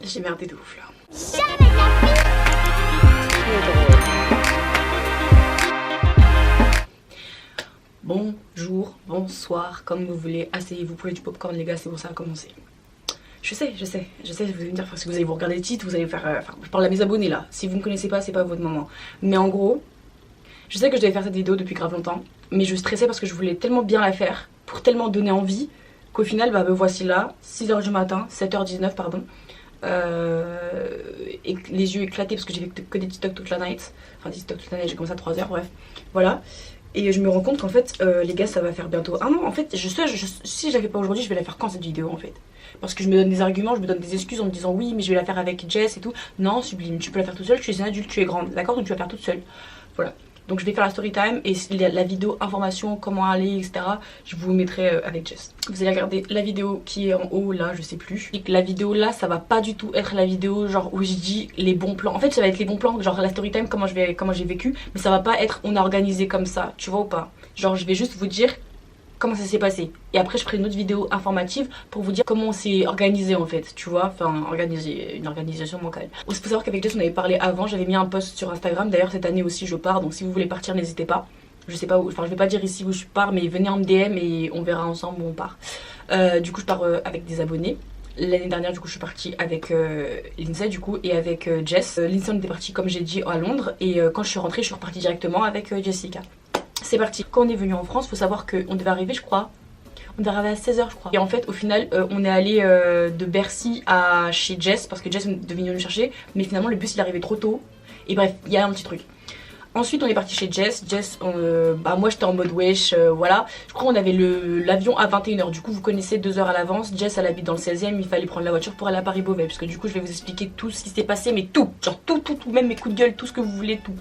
J'ai merdé de ouf là. Bonjour, bonsoir, comme vous voulez. Asseyez-vous, prenez du popcorn les gars, c'est bon, ça a commencé. Je sais, vous allez me dire, parce que vous allez vous regarder le titre, vous allez faire... Enfin, je parle à mes abonnés là. Si vous me connaissez pas, c'est pas votre moment. Mais en gros, je sais que je devais faire cette vidéo depuis grave longtemps. Mais je stressais parce que je voulais tellement bien la faire, pour tellement donner envie, qu'au final, bah, me voici là, 6h du matin, 7h19 pardon. Et les yeux éclatés parce que j'ai fait que des TikTok toute la night. Enfin, des TikTok toute la night, j'ai commencé à 3h, bref. Voilà. Et je me rends compte qu'en fait, les gars, ça va faire bientôt un an. En fait, si je la fais pas aujourd'hui, je vais la faire quand cette vidéo en fait? Parce que je me donne des arguments, je me donne des excuses en me disant oui, mais je vais la faire avec Jess et tout. Non, Sublime, tu peux la faire toute seule, tu es un adulte, tu es grande, d'accord? Donc tu vas la faire toute seule. Voilà. Donc je vais faire la story time et la vidéo information, comment aller, etc. Je vous mettrai avec Jess. Vous allez regarder la vidéo qui est en haut là, je sais plus. Et la vidéo là, ça va pas du tout être la vidéo genre où je dis les bons plans. En fait, ça va être les bons plans, genre la story time, comment j'ai vécu. Mais ça va pas être on a organisé comme ça, tu vois ou pas? Genre je vais juste vous dire comment ça s'est passé. Et après je ferai une autre vidéo informative pour vous dire comment on s'est organisé en fait, tu vois, enfin une organisation bancale. Il faut savoir qu'avec Jess on avait parlé avant, j'avais mis un post sur Instagram, d'ailleurs cette année aussi je pars, donc si vous voulez partir n'hésitez pas. Je sais pas où, enfin je vais pas dire ici où je pars, mais venez en DM et on verra ensemble où on part. Du coup je pars avec des abonnés. L'année dernière du coup je suis partie avec Lindsay du coup et avec Jess. Lindsay on était parti comme j'ai dit à Londres et quand je suis rentrée je suis repartie directement avec Jessica. C'est parti. Quand on est venu en France, faut savoir qu'on devait arriver, je crois. On devait arriver à 16h, je crois. Et en fait, au final, on est allé de Bercy à chez Jess parce que Jess devait venir nous chercher. Mais finalement, le bus il est arrivé trop tôt. Et bref, il y a un petit truc. Ensuite, on est parti chez Jess. Moi j'étais en mode wesh, voilà. Je crois qu'on avait l'avion à 21h. Du coup, vous connaissez 2 heures à l'avance. Jess, elle habite dans le 16e. Il fallait prendre la voiture pour aller à Paris-Beauvais. Parce que du coup, je vais vous expliquer tout ce qui s'est passé. Mais tout, genre tout, même mes coups de gueule, tout ce que vous voulez, tout.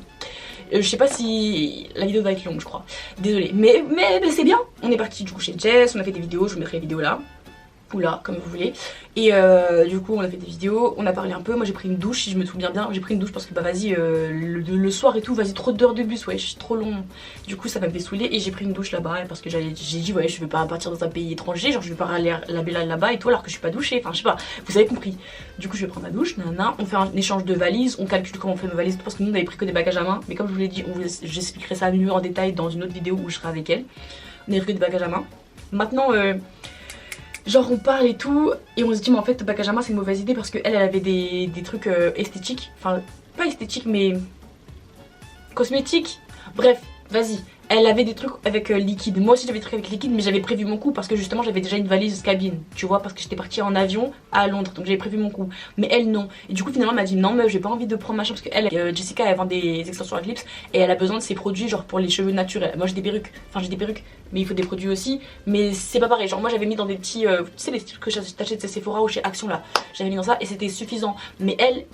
Je sais pas si la vidéo va être longue je crois, désolée, mais c'est bien. On est parti du coup chez Jess, on a fait des vidéos, je vous mettrai les vidéos là ou là comme vous voulez. Et du coup on a fait des vidéos, on a parlé un peu, moi j'ai pris une douche si je me souviens bien, j'ai pris une douche parce que bah vas-y le soir et tout, vas-y trop d'heures de bus, ouais c'est trop long. Du coup ça m'a fait saouler et j'ai pris une douche là-bas parce que j'ai dit ouais je vais pas partir dans un pays étranger, genre je vais pas aller laver là-bas et tout alors que je suis pas douchée, enfin je sais pas, vous avez compris. Du coup je vais prendre ma douche, nanana, on fait un échange de valises, on calcule comment on fait nos valises parce que nous on avait pris que des bagages à main, mais comme je vous l'ai dit, j'expliquerai ça mieux en détail dans une autre vidéo où je serai avec elle. On avait pris que des bagages à main. Maintenant genre on parle et tout et on se dit mais en fait bagage à main c'est une mauvaise idée parce qu'elle avait des trucs esthétiques, enfin pas esthétiques mais cosmétiques, bref vas-y. Elle avait des trucs avec liquide, moi aussi j'avais des trucs avec liquide mais j'avais prévu mon coup parce que justement j'avais déjà une valise cabine, tu vois, parce que j'étais partie en avion à Londres donc j'avais prévu mon coup, mais elle non. Et du coup finalement elle m'a dit non meuf j'ai pas envie de prendre machin parce que Jessica elle vend des extensions à clips et elle a besoin de ses produits genre pour les cheveux naturels. Moi j'ai des perruques, mais il faut des produits aussi, mais c'est pas pareil, genre moi j'avais mis dans des petits, tu sais les trucs que j'achète chez Sephora ou chez Action là, j'avais mis dans ça et c'était suffisant, mais elle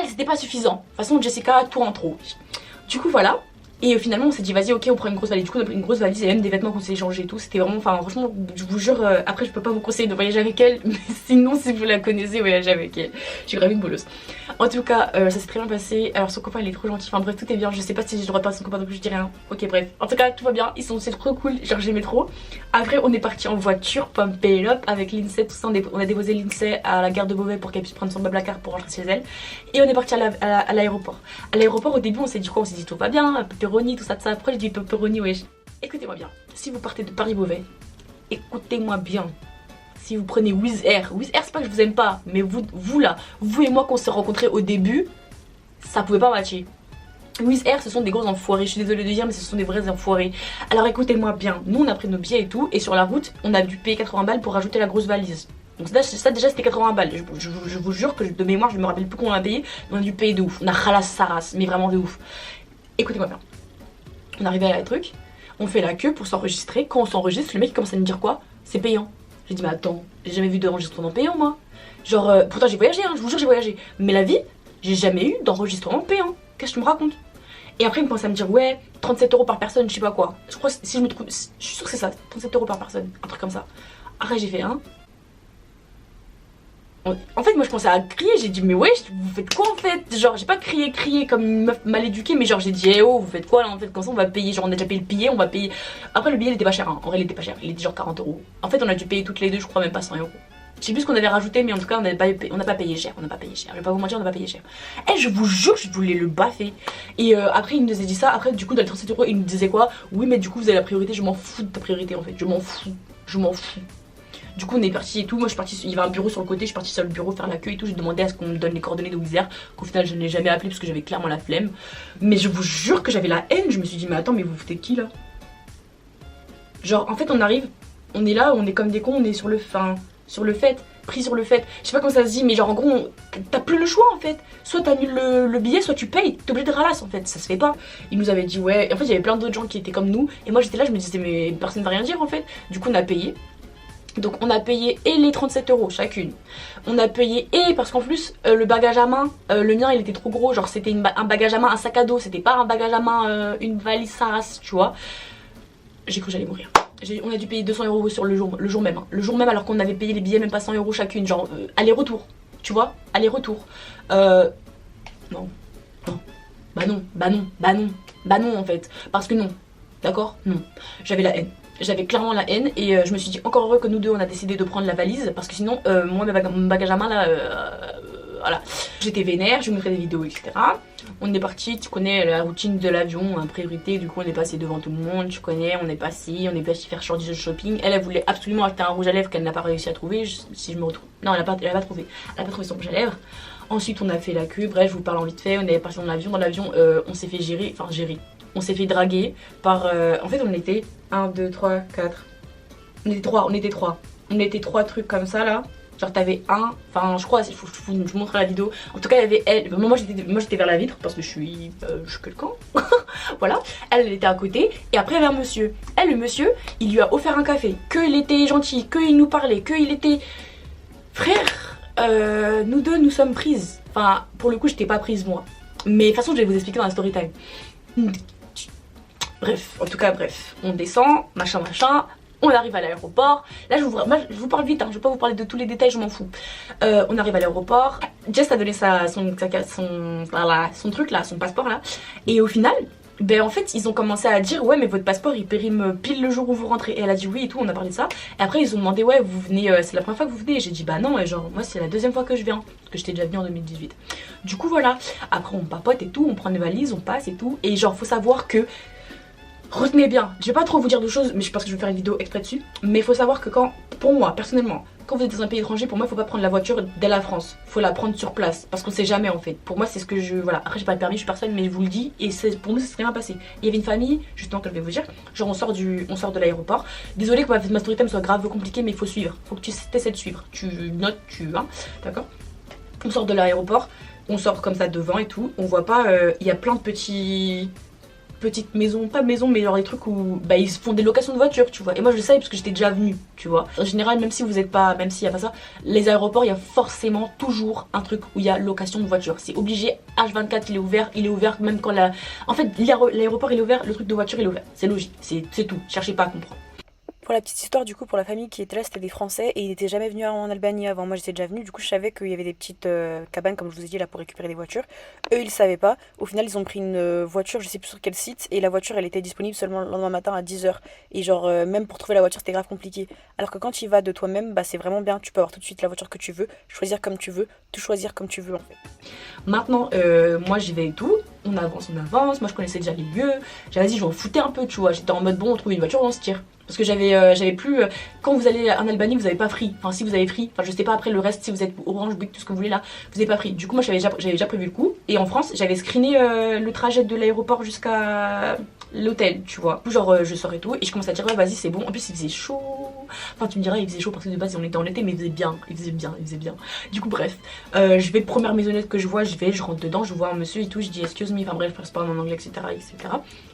c'était pas suffisant. De toute façon Jessica tout en trop. Du coup voilà. Et finalement on s'est dit vas-y ok on prend une grosse valise. Du coup on a pris une grosse valise et même des vêtements qu'on s'est échangés et tout. C'était vraiment, enfin franchement je vous jure, après je peux pas vous conseiller de voyager avec elle. Mais sinon si vous la connaissez voyagez avec elle. Je suis grave une bolosse. En tout cas ça s'est très bien passé. Alors son copain il est trop gentil, enfin bref tout est bien. Je sais pas si j'ai le droit de parler de son copain donc je dis rien. Ok bref, en tout cas tout va bien, c'est trop cool, genre j'aimais trop. Après on est parti en voiture, pump it up avec Lindsay, tout ça. On a déposé Lindsay à la gare de Beauvais pour qu'elle puisse prendre son blablacar pour rentrer chez elle. Et on est parti à l'aéroport. À l'aéroport au début on s'est dit quoi? On s'est dit tout va bien, pepperoni, tout ça. Pourquoi j'ai dit pepperoni, wesh? Écoutez-moi bien, si vous partez de Paris-Beauvais, écoutez-moi bien. Si vous prenez Wizz Air c'est pas que je vous aime pas, mais vous là, vous et moi qu'on s'est rencontrés au début, ça pouvait pas matcher. Wizz Air ce sont des gros enfoirés, je suis désolée de dire mais ce sont des vrais enfoirés. Alors écoutez-moi bien, nous on a pris nos billets et tout, et sur la route on a dû payer 80 balles pour rajouter la grosse valise. Donc ça déjà c'était 80 balles, je vous jure que de mémoire je me rappelle plus qu'on a payé, mais on a dû payer de ouf, on a ralasse sa race, mais vraiment de ouf. Écoutez-moi bien. On arrive à la truc, on fait la queue pour s'enregistrer. Quand on s'enregistre, le mec commence à me dire quoi? C'est payant. J'ai dit mais attends, j'ai jamais vu d'enregistrement payant moi. Genre pourtant j'ai voyagé, hein, je vous jure j'ai voyagé. Mais la vie, j'ai jamais eu d'enregistrement payant. Qu'est-ce que tu me racontes? Et après il commence à me dire ouais 37 € par personne, je sais pas quoi. Je crois si je me trouve, je suis sûre que c'est ça, 37 € par personne, un truc comme ça. Après j'ai fait en fait moi je commençais à crier, j'ai dit mais wesh vous faites quoi en fait? Genre j'ai pas crié comme une meuf mal éduquée, mais genre j'ai dit eh oh vous faites quoi là en fait? Comme ça on va payer, genre on a déjà payé le billet, on va payer. Après le billet il était pas cher hein. En vrai il était pas cher, il était genre 40 €. En fait on a dû payer toutes les deux je crois même pas 100 €. Je sais plus ce qu'on avait rajouté, mais en tout cas on n'a pas payé cher, on n'a pas payé cher. Je vais pas vous mentir, on n'a pas payé cher. Et je vous jure, je voulais le baffer. Et après il nous a dit ça, après du coup dans les 37 euros il nous disait quoi? Oui mais du coup vous avez la priorité, je m'en fous de ta priorité en fait, je m'en fous, je m'en fous. Du coup on est parti et tout, moi je suis partie, il y avait un bureau sur le côté, je suis partie sur le bureau faire l'accueil et tout, j'ai demandé à ce qu'on me donne les coordonnées de Wizard, qu'au final je ne l'ai jamais appelé parce que j'avais clairement la flemme. Mais je vous jure que j'avais la haine, je me suis dit mais attends mais vous foutez qui là? Genre en fait on arrive, on est là, on est comme des cons, on est sur le fait, pris sur le fait, je sais pas comment ça se dit mais genre en gros t'as plus le choix en fait, soit t'annules le billet soit tu payes, t'es obligé de ralasse en fait, ça se fait pas. Il nous avait dit ouais, et en fait il y avait plein d'autres gens qui étaient comme nous et moi j'étais là, je me disais mais personne va rien dire en fait. Du coup on a payé. Donc on a payé et les 37 euros chacune. On a payé et parce qu'en plus le bagage à main, le mien il était trop gros, genre c'était un bagage à main, un sac à dos, c'était pas un bagage à main, une valise sans race, tu vois. J'ai cru que j'allais mourir. On a dû payer 200 euros sur le jour même. Hein. Le jour même alors qu'on avait payé les billets même pas 100 euros chacune, genre aller-retour, tu vois, aller-retour. Non, non, bah non, bah non, bah non, bah non en fait, parce que non, d'accord, non, j'avais la haine. J'avais clairement la haine et je me suis dit encore heureux que nous deux on a décidé de prendre la valise parce que sinon moi mon bagage à main là voilà, j'étais vénère, je vous montrais des vidéos etc. On est parti, tu connais la routine de l'avion en priorité, du coup on est passé devant tout le monde, tu connais, on est passé faire short du shopping. Elle voulait absolument acheter un rouge à lèvres qu'elle n'a pas réussi à trouver, si je me retrouve. Non elle a pas trouvé son rouge à lèvres. Ensuite on a fait la queue, bref je vous parle en vite fait, on est passé dans l'avion, on s'est fait gérer, on s'est fait draguer par... en fait on était 1, 2, 3, 4... On était trois trucs comme ça là. Genre t'avais un... Enfin je crois, je vous montrerai la vidéo. En tout cas il y avait elle. Moi j'étais vers la vitre parce que je suis quelqu'un. Voilà. Elle était à côté. Et après vers monsieur. Elle le monsieur il lui a offert un café. Qu'il était gentil. Qu'il nous parlait. Qu'il était... Frère, nous deux nous sommes prises. Enfin pour le coup j'étais pas prise moi. Mais de toute façon je vais vous expliquer dans la story time. Bref, en tout cas, bref, on descend, machin, on arrive à l'aéroport. Là, je vous parle vite, hein, je vais pas vous parler de tous les détails, je m'en fous. On arrive à l'aéroport, Jess a donné son truc là, son passeport là. Et au final, ben en fait, ils ont commencé à dire ouais, mais votre passeport il périme pile le jour où vous rentrez. Et elle a dit oui et tout, on a parlé de ça. Et après, ils ont demandé ouais, vous venez, c'est la première fois que vous venez. Et j'ai dit bah non, et genre, moi c'est la deuxième fois que je viens, parce que j'étais déjà venue en 2018. Du coup, voilà. Après, on papote et tout, on prend les valises, on passe et tout. Et genre, faut savoir que. Retenez bien, je vais pas trop vous dire de choses, mais parce que je vais faire une vidéo exprès dessus. Mais il faut savoir que pour moi, personnellement, quand vous êtes dans un pays étranger, pour moi, il faut pas prendre la voiture dès la France. Faut la prendre sur place, parce qu'on sait jamais en fait. Pour moi, c'est ce que voilà. Après, j'ai pas le permis, je suis personne, mais je vous le dis, et pour nous, ça serait bien passé. Il y avait une famille, justement, que je vais vous dire. Genre, on sort de l'aéroport. Désolée que ma story time soit grave compliquée, mais il faut suivre. Faut que tu essaies de suivre. Tu notes, hein, d'accord. On sort de l'aéroport, on sort comme ça devant et tout. On voit pas, il y a plein de petites maisons, pas maisons mais genre des trucs où bah ils font des locations de voitures tu vois, et moi je le savais parce que j'étais déjà venue tu vois. En général même si vous êtes pas, même s'il y a pas ça, les aéroports il y a forcément toujours un truc où il y a location de voiture, c'est obligé. H24 il est ouvert même quand en fait l'aéroport il est ouvert, le truc de voiture il est ouvert, c'est logique, c'est tout, cherchez pas à comprendre. Pour la petite histoire, du coup, pour la famille qui était là, c'était des Français et ils n'étaient jamais venus en Albanie avant. Moi, j'étais déjà venue, du coup, je savais qu'il y avait des petites cabanes, comme je vous ai dit, là pour récupérer des voitures. Eux, ils savaient pas. Au final, ils ont pris une voiture, je sais plus sur quel site, et la voiture, elle était disponible seulement le lendemain matin à 10 h. Et genre, même pour trouver la voiture, c'était grave compliqué. Alors que quand tu y vas de toi-même, bah, c'est vraiment bien. Tu peux avoir tout de suite la voiture que tu veux, choisir comme tu veux, tout choisir comme tu veux en fait. Maintenant, moi j'y vais et tout, on avance, moi je connaissais déjà les lieux, j'avais dit je m'en foutais un peu tu vois, j'étais en mode bon on trouve une voiture on se tire. Parce que j'avais plus, quand vous allez en Albanie vous avez pas Free, enfin si vous avez Free, enfin je sais pas après le reste si vous êtes Orange, Bouygues, tout ce que vous voulez là, vous avez pas Free. Du coup moi j'avais déjà prévu le coup, et en France j'avais screené le trajet de l'aéroport jusqu'à l'hôtel tu vois. Genre je sors et tout, et je commence à dire ouais vas-y c'est bon, en plus il faisait chaud, enfin tu me diras il faisait chaud parce que de base on était en été mais il faisait bien. Du coup bref, je vais première maisonnette que je vois, je rentre dedans, je vois un monsieur et tout, je dis excuse me, enfin bref je parle en anglais etc.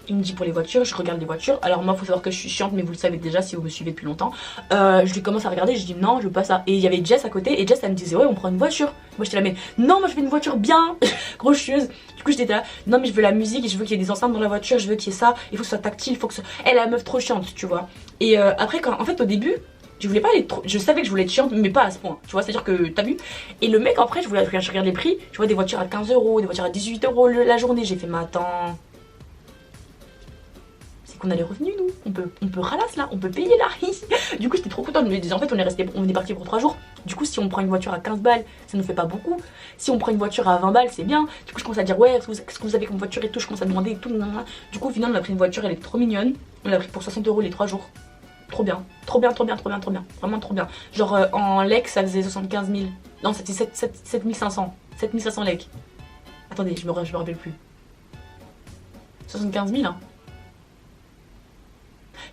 Il me dit pour les voitures, je regarde les voitures. Alors moi faut savoir que je suis chiante mais vous le savez déjà si vous me suivez depuis longtemps. Je lui commence à regarder, je dis non je veux pas ça. Et il y avait Jess à côté et Jess elle me disait ouais on prend une voiture. Moi j'étais là mais non moi je veux une voiture bien grosse chieuse. Du coup j'étais là non mais je veux la musique et je veux qu'il y ait des enceintes dans la voiture, je veux qu'il y ait ça, il faut que ce soit tactile, il faut que ce... Elle est la meuf trop chiante tu vois. Et après quand en fait au début je voulais pas aller trop, je savais que je voulais être chiante mais pas à ce point tu vois, c'est à dire que t'as vu. Et le mec après je regarde les prix, je vois des voitures à 15 €, des voitures à 18 € la journée, j'ai fait mais attends c'est qu'on a les revenus nous, on peut ralasse là, on peut payer là. Du coup j'étais trop contente, je me disais en fait on est parti pour 3 jours. Du coup si on prend une voiture à 15 balles, ça nous fait pas beaucoup. Si on prend une voiture à 20 balles, c'est bien. Du coup je commence à dire ouais, qu'est-ce que vous avez comme voiture et tout, je commence à demander et tout. Du coup au final on a pris une voiture, elle est trop mignonne. On l'a pris pour 60 € les 3 jours. Trop bien, trop bien, trop bien, trop bien, trop bien. Vraiment trop bien. Genre en lek ça faisait 75 000. Non c'était 7500. 7500 lek. Attendez, je me rappelle plus. 75 000 hein.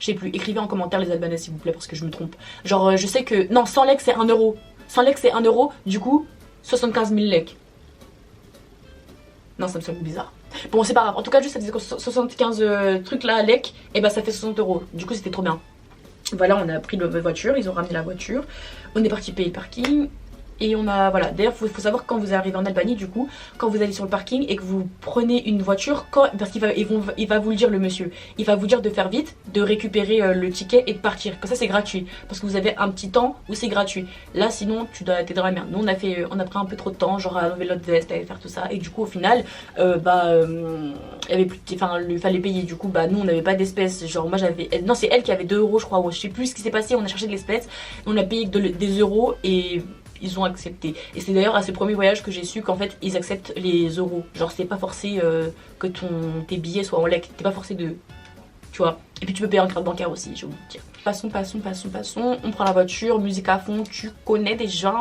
Je sais plus, écrivez en commentaire les Albanais s'il vous plaît parce que je me trompe. Genre je sais que... Non, 100 lek c'est 1 euro. 100 lek c'est 1 euro, du coup 75 000 lek. Non ça me semble bizarre. Bon c'est pas grave, en tout cas juste ça disait que 75 trucs là lek, et bah ça fait 60 €. Du coup c'était trop bien. Voilà, on a pris la voiture, ils ont ramené la voiture. On est parti payer le parking. Et on a, voilà, d'ailleurs faut savoir quand vous arrivez en Albanie du coup, quand vous allez sur le parking et que vous prenez une voiture, parce qu'il va vous le dire le monsieur, il va vous dire de faire vite, de récupérer le ticket et de partir, comme ça c'est gratuit, parce que vous avez un petit temps où c'est gratuit, là sinon t'es dans la merde. Nous on a pris un peu trop de temps, genre à enlever l'autre veste, à faire tout ça, et du coup au final, il y avait plus, enfin il fallait payer, du coup bah nous on n'avait pas d'espèces, genre moi j'avais, non c'est elle qui avait 2 € je crois, ou je sais plus ce qui s'est passé, on a cherché de l'espèce, on a payé des euros et... ils ont accepté. Et c'est d'ailleurs à ce premier voyage que j'ai su qu'en fait ils acceptent les euros. Genre c'est pas forcé que tes billets soient en lek. T'es pas forcé de... Tu vois. Et puis tu peux payer en carte bancaire aussi, j'ai oublié de dire. Passons. On prend la voiture, musique à fond, tu connais déjà.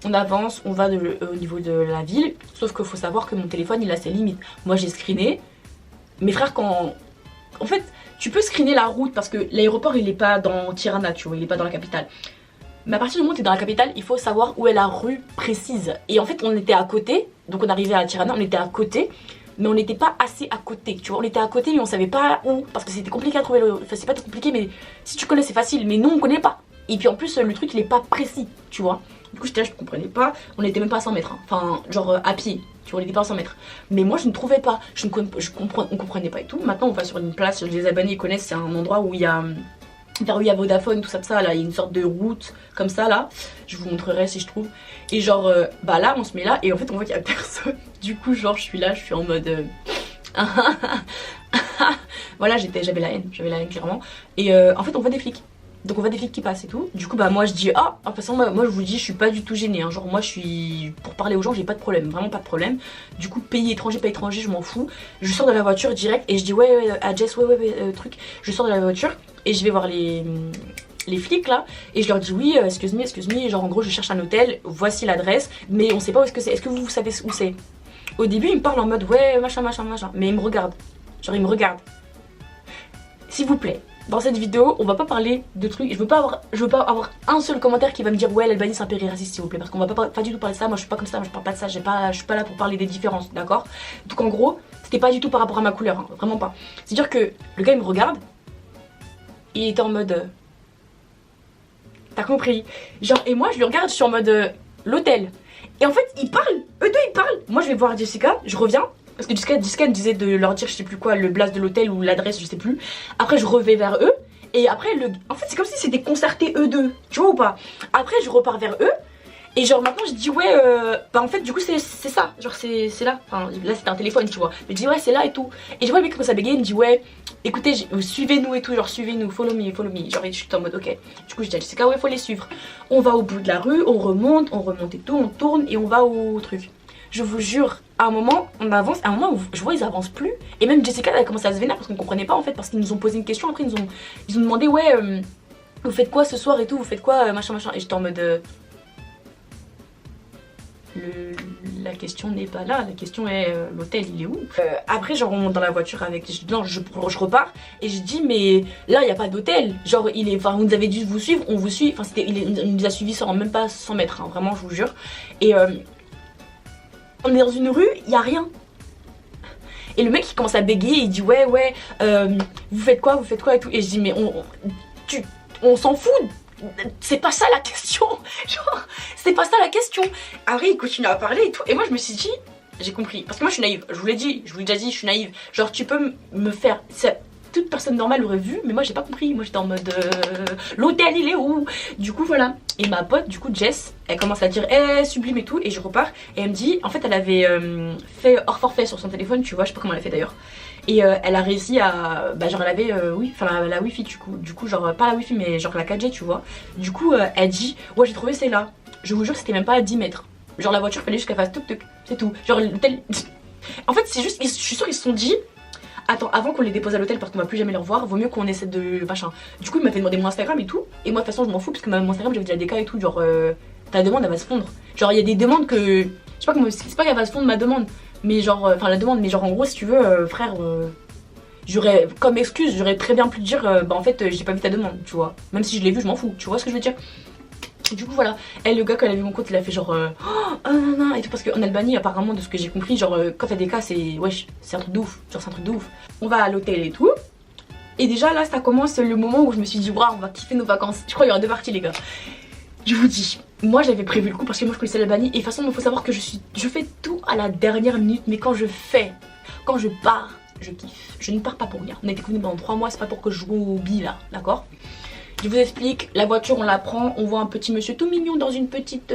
On avance, on va au niveau de la ville. Sauf qu'il faut savoir que mon téléphone il a ses limites. Moi j'ai screené. Mes frères quand... En fait, tu peux screener la route parce que l'aéroport il est pas dans Tirana, tu vois, il est pas dans la capitale. Mais à partir du moment où tu es dans la capitale, il faut savoir où est la rue précise. Et en fait, on était à côté, donc on arrivait à Tirana, on était à côté, mais on n'était pas assez à côté. Tu vois, on était à côté, mais on savait pas où, parce que c'était compliqué à trouver. Enfin, c'est pas très compliqué, mais si tu connais, c'est facile. Mais nous, on connaît pas. Et puis en plus, le truc, il est pas précis, tu vois. Du coup, j'étais là, je comprenais pas. On était même pas à 100 mètres. Hein. Enfin, genre à pied. Tu vois, on était pas à 100 mètres. Mais moi, je ne trouvais pas. On comprenait pas et tout. Maintenant, on va sur une place, les Albanais connaissent, c'est un endroit où il y a. Vers où il y a Vodafone, tout ça, là, il y a une sorte de route comme ça, là. Je vous montrerai si je trouve. Et genre, bah là, on se met là, et en fait, on voit qu'il y a personne. Du coup, genre, je suis là, je suis en mode... voilà, j'avais la haine clairement. Et en fait, on voit des flics. Donc on voit des flics qui passent et tout. Du coup, bah moi, je dis, ah, de toute façon, moi, je vous dis, je suis pas du tout gênée. Hein. Genre, moi, je suis... Pour parler aux gens, j'ai pas de problème, vraiment pas de problème. Du coup, pays étranger, pas étranger, je m'en fous. Je sors de la voiture direct, et je dis, ouais, à Jess, ouais, truc. Je sors de la voiture. Et je vais voir les flics là et je leur dis oui excuse me, genre en gros je cherche un hôtel, voici l'adresse mais on sait pas où est-ce que c'est, est-ce que vous savez où c'est? Au début ils me parlent en mode ouais machin mais ils me regardent, genre ils me regardent. S'il vous plaît, dans cette vidéo on va pas parler de trucs, je veux pas avoir un seul commentaire qui va me dire ouais l'Albanie c'est un pays raciste s'il vous plaît, parce qu'on va pas du tout parler de ça, moi je suis pas comme ça, moi je parle pas de ça, je suis pas là pour parler des différences, d'accord? Donc en gros c'était pas du tout par rapport à ma couleur, hein, vraiment pas. C'est à dire que le gars il me regarde. Il était en mode... T'as compris? Genre, et moi je lui regarde, je suis en mode l'hôtel. Et en fait, ils parlent, eux deux ils parlent. Moi je vais voir Jessica, je reviens. Parce que Jessica me disait de leur dire je sais plus quoi, le blast de l'hôtel ou l'adresse, je sais plus. Après je reviens vers eux. Et après, en fait c'est comme si c'était concerté eux deux. Tu vois ou pas? Après je repars vers eux. Et genre maintenant je dis ouais bah en fait du coup c'est ça, genre c'est là, enfin là c'était un téléphone tu vois, mais je dis ouais c'est là et tout. Et je vois le mec comme ça bégaye, il me dit ouais écoutez suivez-nous et tout, genre suivez-nous, follow me, genre je suis en mode ok. Du coup je dis à Jessica ouais faut les suivre. On va au bout de la rue, on remonte et tout, on tourne et on va au truc. Je vous jure, à un moment on avance, à un moment où je vois ils avancent plus. Et même Jessica elle a commencé à se vénérer parce qu'on comprenait pas en fait, parce qu'ils nous ont posé une question, après ils ont demandé ouais vous faites quoi ce soir et tout, vous faites quoi machin. Et j'étais en mode la question n'est pas là, la question est l'hôtel il est où? Après genre on monte dans la voiture avec, non je repars et je dis mais là il n'y a pas d'hôtel, genre enfin vous nous avez dû vous suivre, on vous suit, enfin il nous a suivis sans même pas 100 mètres, hein, vraiment je vous jure. Et on est dans une rue, il n'y a rien. Et le mec il commence à bégayer, il dit ouais vous faites quoi et tout. Et je dis mais on s'en fout. C'est pas ça la question. Genre, c'est pas ça la question. Après, il continue à parler et tout. Et moi, je me suis dit, j'ai compris. Parce que moi, je suis naïve. Je vous l'ai déjà dit, je suis naïve. Genre, tu peux me faire. toute personne normale aurait vu, mais moi j'ai pas compris. Moi j'étais en mode l'hôtel il est où? Du coup voilà. Et ma pote, du coup Jess, elle commence à dire sublime et tout, et je repars. Et elle me dit, en fait elle avait fait hors forfait sur son téléphone, tu vois, je sais pas comment elle a fait d'ailleurs. Et elle a réussi à, bah genre elle avait oui, enfin la wifi du coup genre pas la wifi mais genre la 4G tu vois. Du coup elle dit, ouais j'ai trouvé c'est là. Je vous jure c'était même pas à 10 mètres. Genre la voiture fallait juste qu'elle fasse tuk tuk, c'est tout. Genre l'hôtel. En fait c'est juste, je suis sûre ils se sont dit, attends, avant qu'on les dépose à l'hôtel parce qu'on va plus jamais les revoir, vaut mieux qu'on essaie de machin. Du coup il m'a fait demander mon Instagram et tout. Et moi de toute façon je m'en fous parce que mon Instagram j'avais déjà des cas et tout. Genre ta demande elle va se fondre. Genre il y a des demandes que, je sais pas comment, c'est pas qu'elle va se fondre ma demande. Mais genre, enfin la demande, mais genre en gros si tu veux frère, j'aurais comme excuse, j'aurais très bien pu te dire bah en fait j'ai pas vu ta demande, tu vois. Même si je l'ai vu je m'en fous, tu vois ce que je veux dire. Du coup voilà, elle le gars quand elle a vu mon compte il a fait genre oh non non et tout parce qu'en Albanie apparemment de ce que j'ai compris genre quand t'as des cas c'est wesh c'est un truc de ouf, genre c'est un truc de ouf. On va à l'hôtel et tout. Et déjà là ça commence le moment où je me suis dit waouh on va kiffer nos vacances. Je crois qu'il y aura deux parties les gars. Je vous dis, moi j'avais prévu le coup parce que moi je connaissais l'Albanie et de toute façon il faut savoir que je fais tout à la dernière minute mais quand je pars, je kiffe. Je ne pars pas pour rien. On a été connus pendant 3 mois, c'est pas pour que je joue au billes là, d'accord? Je vous explique, la voiture on la prend, on voit un petit monsieur tout mignon dans une petite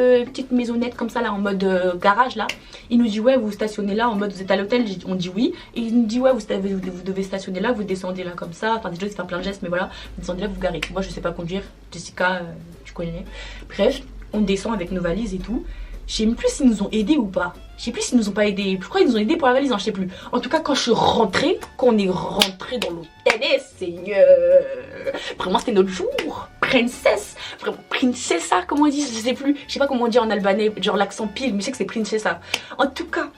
maisonnette comme ça là en mode garage là. Il nous dit ouais vous stationnez là en mode vous êtes à l'hôtel, on dit oui. Et il nous dit ouais vous devez stationner là, vous descendez là comme ça. Enfin déjà c'est faire plein de gestes mais voilà, vous descendez là vous garez. Moi je sais pas conduire, Jessica tu connais. Bref, on descend avec nos valises et tout. Je sais même plus s'ils nous ont aidés ou pas. Je sais plus s'ils nous ont pas aidés. Je crois qu'ils nous ont aidés pour la valise, hein, je sais plus. En tout cas, quand je suis rentrée, quand on est rentré dans l'hôtel, Seigneur. Vraiment, c'était notre jour. Princesse. Vraiment, princessa, comment on dit, je sais plus. Je sais pas comment on dit en albanais, genre l'accent pile, mais je sais que c'est princessa. En tout cas,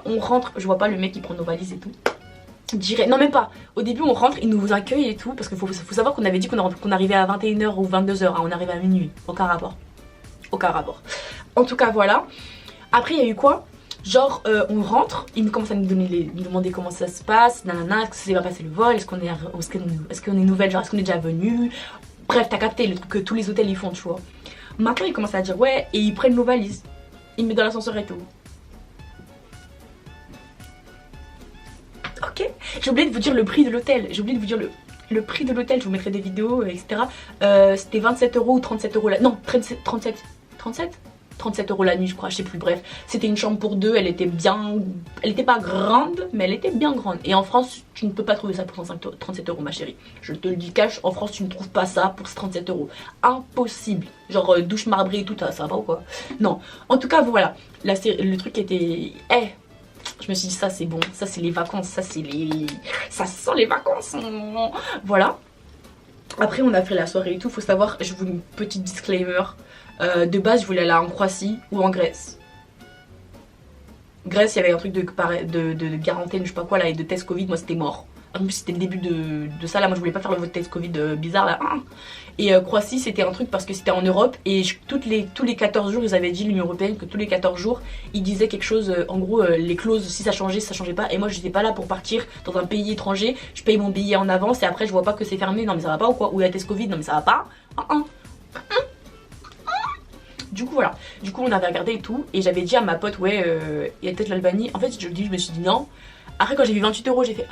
on rentre. Je vois pas le mec qui prend nos valises et tout. Dirais, non même pas, au début on rentre, il nous accueille et tout parce qu'il faut savoir qu'on avait dit qu'on arrivait à 21h ou 22h, hein, on arrivait à minuit, aucun rapport. En tout cas voilà. Après il y a eu quoi? Genre on rentre, il nous commence à nous demander comment ça se passe, nanana, est-ce que ça va passer le vol, est-ce qu'on est nouvelle, genre est-ce qu'on est déjà venu. Bref t'as capté le truc que tous les hôtels ils font tu vois. Maintenant ils commencent à dire ouais et ils prennent nos valises, ils mettent dans l'ascenseur et tout. Ok, j'ai oublié de vous dire le prix de l'hôtel, j'ai oublié de vous dire le prix de l'hôtel, je vous mettrai des vidéos etc. C'était 27 € ou 37 € la... Non 37 € la nuit je crois, je sais plus, bref. C'était une chambre pour deux, elle était pas grande mais elle était bien grande. Et en France tu ne peux pas trouver ça pour 37 € ma chérie. Je te le dis cash, en France tu ne trouves pas ça pour 37 €. Impossible. Genre douche marbrée et tout, ça va ou quoi? Non, en tout cas voilà, là, le truc était... Je me suis dit ça c'est bon, ça c'est les vacances, ça sent les vacances. Voilà. Après on a fait la soirée et tout, faut savoir, je vous une petite disclaimer. De base je voulais aller en Croatie ou en Grèce. Grèce il y avait un truc de quarantaine je sais pas quoi là et de test Covid, moi c'était mort. En plus c'était le début de ça là, moi je voulais pas faire le test Covid bizarre là. Et Croatie c'était un truc parce que c'était en Europe et tous les 14 jours ils avaient dit l'Union Européenne que tous les 14 jours ils disaient quelque chose, en gros les clauses si ça changeait, si ça changeait pas. Et moi j'étais pas là pour partir dans un pays étranger, je paye mon billet en avance et après je vois pas que c'est fermé, non mais ça va pas ou quoi, ou il y a test Covid, non mais ça va pas. Du coup voilà, du coup on avait regardé et tout et j'avais dit à ma pote ouais il y a peut-être l'Albanie. En fait je me suis dit non. Après quand j'ai vu 28 € j'ai fait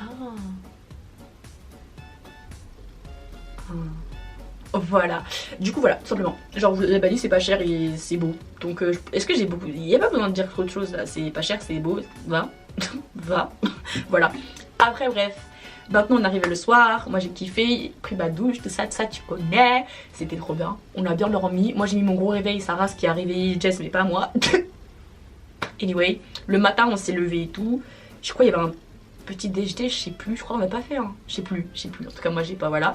voilà. Du coup voilà, tout simplement. Genre l'Albanie c'est pas cher et c'est beau. Donc est-ce que j'ai beaucoup... Il n'y a pas besoin de dire trop de choses là, c'est pas cher, c'est beau, va. Va. Voilà. Après bref. Maintenant on arrive le soir, moi j'ai kiffé, pris ma douche, tout ça tu connais, c'était trop bien, on a bien le remis. Moi j'ai mis mon gros réveil, Sarah, ce qui a réveillé Jess mais pas moi. Anyway, le matin on s'est levé et tout, je crois qu'il y avait un petit déjeuner, je sais plus, je crois qu'on n'a pas fait, hein. Je sais plus, en tout cas moi j'ai pas, voilà.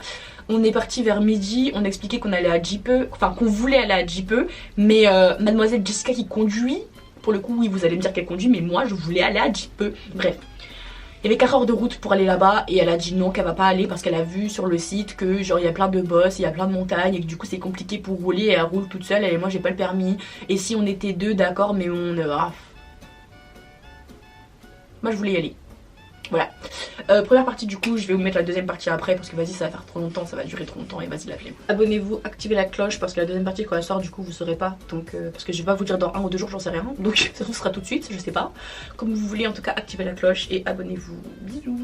On est parti vers midi, on a expliqué qu'on allait à Djipe, enfin qu'on voulait aller à Djipe, mais mademoiselle Jessica qui conduit, pour le coup oui vous allez me dire qu'elle conduit, mais moi je voulais aller à Djipe, bref. Il y avait 4 heures de route pour aller là-bas et elle a dit non qu'elle va pas aller parce qu'elle a vu sur le site que genre il y a plein de bosses, il y a plein de montagnes et que du coup c'est compliqué pour rouler et elle roule toute seule et moi j'ai pas le permis. Et si on était deux d'accord mais on... Moi je voulais y aller. Voilà. Première partie du coup, je vais vous mettre la deuxième partie après parce que vas-y ça va faire trop longtemps, ça va durer trop longtemps et vas-y la flemme. Abonnez-vous, activez la cloche parce que la deuxième partie quand elle sort du coup vous saurez pas. Donc parce que je vais pas vous dire dans 1 ou 2 jours, j'en sais rien. Donc ça sera tout de suite, je sais pas. Comme vous voulez en tout cas, activez la cloche et abonnez-vous. Bisous.